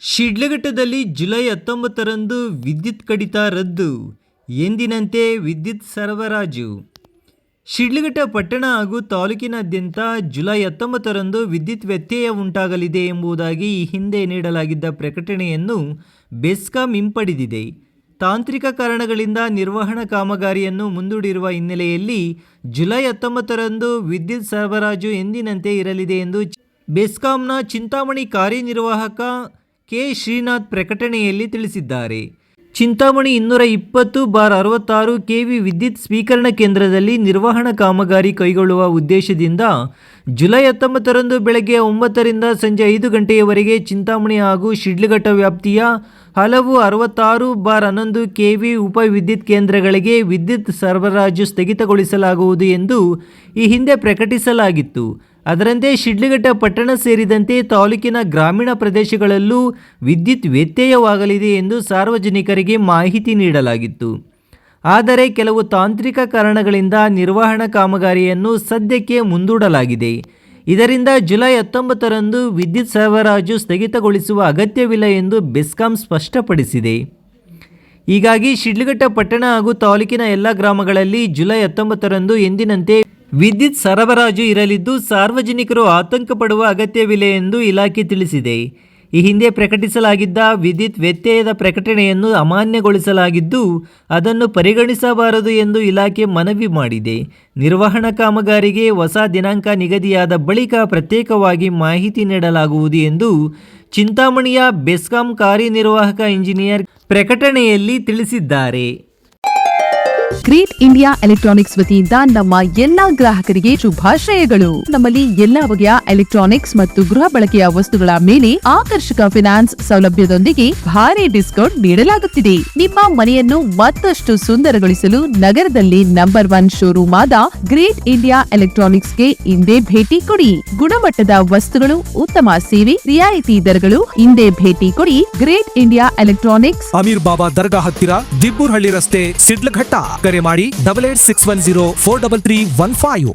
ಶಿಡ್ಲಘಟ್ಟದಲ್ಲಿ July 19ರಂದು ವಿದ್ಯುತ್ ಕಡಿತ ರದ್ದು, ಎಂದಿನಂತೆ ವಿದ್ಯುತ್ ಸರಬರಾಜು. ಶಿಡ್ಲಘಟ್ಟ ಪಟ್ಟಣ ಹಾಗೂ ತಾಲೂಕಿನಾದ್ಯಂತ ಜುಲೈ 19ರಂದು ವಿದ್ಯುತ್ ವ್ಯತ್ಯಯ ಉಂಟಾಗಲಿದೆ ಎಂಬುದಾಗಿ ಈ ಹಿಂದೆ ನೀಡಲಾಗಿದ್ದ ಪ್ರಕಟಣೆಯನ್ನು ಬೆಸ್ಕಾಂ ಹಿಂಪಡೆದಿದೆ. ತಾಂತ್ರಿಕ ಕಾರಣಗಳಿಂದ ನಿರ್ವಹಣಾ ಕಾಮಗಾರಿಯನ್ನು ಮುಂದೂಡಿರುವ ಹಿನ್ನೆಲೆಯಲ್ಲಿ ಜುಲೈ 19ರಂದು ವಿದ್ಯುತ್ ಸರಬರಾಜು ಎಂದಿನಂತೆ ಇರಲಿದೆ ಎಂದು ಬೆಸ್ಕಾಂನ ಚಿಂತಾಮಣಿ ಕಾರ್ಯನಿರ್ವಾಹಕ ಕೆ. ಶ್ರೀನಾಥ್ ಪ್ರಕಟಣೆಯಲ್ಲಿ ತಿಳಿಸಿದ್ದಾರೆ. ಚಿಂತಾಮಣಿ 220/66 ಕೆವಿ ವಿದ್ಯುತ್ ಸ್ವೀಕರಣಾ ಕೇಂದ್ರದಲ್ಲಿ ನಿರ್ವಹಣಾ ಕಾಮಗಾರಿ ಕೈಗೊಳ್ಳುವ ಉದ್ದೇಶದಿಂದ ಜುಲೈ 19ರಂದು ಬೆಳಗ್ಗೆ 9ರಿಂದ ಸಂಜೆ 5 ಗಂಟೆಯವರೆಗೆ ಚಿಂತಾಮಣಿ ಹಾಗೂ ಶಿಡ್ಲಘಟ್ಟ ವ್ಯಾಪ್ತಿಯ ಹಲವು 66/11 ಕೆವಿ ಉಪ ವಿದ್ಯುತ್ ಕೇಂದ್ರಗಳಿಗೆ ವಿದ್ಯುತ್ ಸರಬರಾಜು ಸ್ಥಗಿತಗೊಳಿಸಲಾಗುವುದು ಎಂದು ಈ ಹಿಂದೆ ಪ್ರಕಟಿಸಲಾಗಿತ್ತು. ಅದರಂತೆ ಶಿಡ್ಲಘಟ್ಟ ಪಟ್ಟಣ ಸೇರಿದಂತೆ ತಾಲೂಕಿನ ಗ್ರಾಮೀಣ ಪ್ರದೇಶಗಳಲ್ಲೂ ವಿದ್ಯುತ್ ವ್ಯತ್ಯಯವಾಗಲಿದೆ ಎಂದು ಸಾರ್ವಜನಿಕರಿಗೆ ಮಾಹಿತಿ ನೀಡಲಾಗಿತ್ತು. ಆದರೆ ಕೆಲವು ತಾಂತ್ರಿಕ ಕಾರಣಗಳಿಂದ ನಿರ್ವಹಣಾ ಕಾಮಗಾರಿಯನ್ನು ಸದ್ಯಕ್ಕೆ ಮುಂದೂಡಲಾಗಿದೆ. ಇದರಿಂದ ಜುಲೈ 19ರಂದು ವಿದ್ಯುತ್ ಸರಬರಾಜು ಸ್ಥಗಿತಗೊಳಿಸುವ ಅಗತ್ಯವಿಲ್ಲ ಎಂದು ಬೆಸ್ಕಾಂ ಸ್ಪಷ್ಟಪಡಿಸಿದೆ. ಹೀಗಾಗಿ ಶಿಡ್ಲಘಟ್ಟ ಪಟ್ಟಣ ಹಾಗೂ ತಾಲೂಕಿನ ಎಲ್ಲ ಗ್ರಾಮಗಳಲ್ಲಿ ಜುಲೈ 19ರಂದು ಎಂದಿನಂತೆ ವಿದ್ಯುತ್ ಸರಬರಾಜು ಇರಲಿದ್ದು ಸಾರ್ವಜನಿಕರು ಆತಂಕ ಪಡುವ ಅಗತ್ಯವಿಲ್ಲ ಎಂದು ಇಲಾಖೆ ತಿಳಿಸಿದೆ. ಈ ಹಿಂದೆ ಪ್ರಕಟಿಸಲಾಗಿದ್ದ ವಿದ್ಯುತ್ ವ್ಯತ್ಯಯದ ಪ್ರಕಟಣೆಯನ್ನು ಅಮಾನ್ಯಗೊಳಿಸಲಾಗಿದ್ದು ಅದನ್ನು ಪರಿಗಣಿಸಬಾರದು ಎಂದು ಇಲಾಖೆ ಮನವಿ ಮಾಡಿದೆ. ನಿರ್ವಹಣಾ ಕಾಮಗಾರಿಗೆ ಹೊಸ ದಿನಾಂಕ ನಿಗದಿಯಾದ ಬಳಿಕ ಪ್ರತ್ಯೇಕವಾಗಿ ಮಾಹಿತಿ ನೀಡಲಾಗುವುದು ಎಂದು ಚಿಂತಾಮಣಿಯ ಬೆಸ್ಕಾಂ ಕಾರ್ಯನಿರ್ವಾಹಕ ಇಂಜಿನಿಯರ್ ಪ್ರಕಟಣೆಯಲ್ಲಿ ತಿಳಿಸಿದ್ದಾರೆ. ಗ್ರೇಟ್ ಇಂಡಿಯಾ ಎಲೆಕ್ಟ್ರಾನಿಕ್ಸ್ ವತಿಯಿಂದ ನಮ್ಮ ಎಲ್ಲಾ ಗ್ರಾಹಕರಿಗೆ ಶುಭಾಶಯಗಳು. ನಮ್ಮಲ್ಲಿ ಎಲ್ಲಾ ಬಗೆಯ ಎಲೆಕ್ಟ್ರಾನಿಕ್ಸ್ ಮತ್ತು ಗೃಹ ಬಳಕೆಯ ವಸ್ತುಗಳ ಮೇಲೆ ಆಕರ್ಷಕ ಫಿನಾನ್ಸ್ ಸೌಲಭ್ಯದೊಂದಿಗೆ ಭಾರಿ ಡಿಸ್ಕೌಂಟ್ ನೀಡಲಾಗುತ್ತಿದೆ. ನಿಮ್ಮ ಮನೆಯನ್ನು ಮತ್ತಷ್ಟು ಸುಂದರಗೊಳಿಸಲು ನಗರದಲ್ಲಿ ನಂಬರ್ 1 ಶೋರೂಮ್ ಆದ ಗ್ರೇಟ್ ಇಂಡಿಯಾ ಎಲೆಕ್ಟ್ರಾನಿಕ್ಸ್ಗೆ ಇಂದೇ ಭೇಟಿ ಕೊಡಿ. ಗುಣಮಟ್ಟದ ವಸ್ತುಗಳು, ಉತ್ತಮ ಸೇವೆ, ರಿಯಾಯಿತಿ ದರಗಳು. ಇಂದೇ ಭೇಟಿ ಕೊಡಿ. ಗ್ರೇಟ್ ಇಂಡಿಯಾ ಎಲೆಕ್ಟ್ರಾನಿಕ್ಸ್, ಅಮೀರ್ ಬಾಬಾ ದರ್ಗಾ ಹತ್ತಿರ, ದಿಬ್ಬೂರ್ಹಳ್ಳಿ ರಸ್ತೆ, ಶಿಡ್ಲಘಟ್ಟ. ಕರೆ ಮಾಡಿ 8861043315.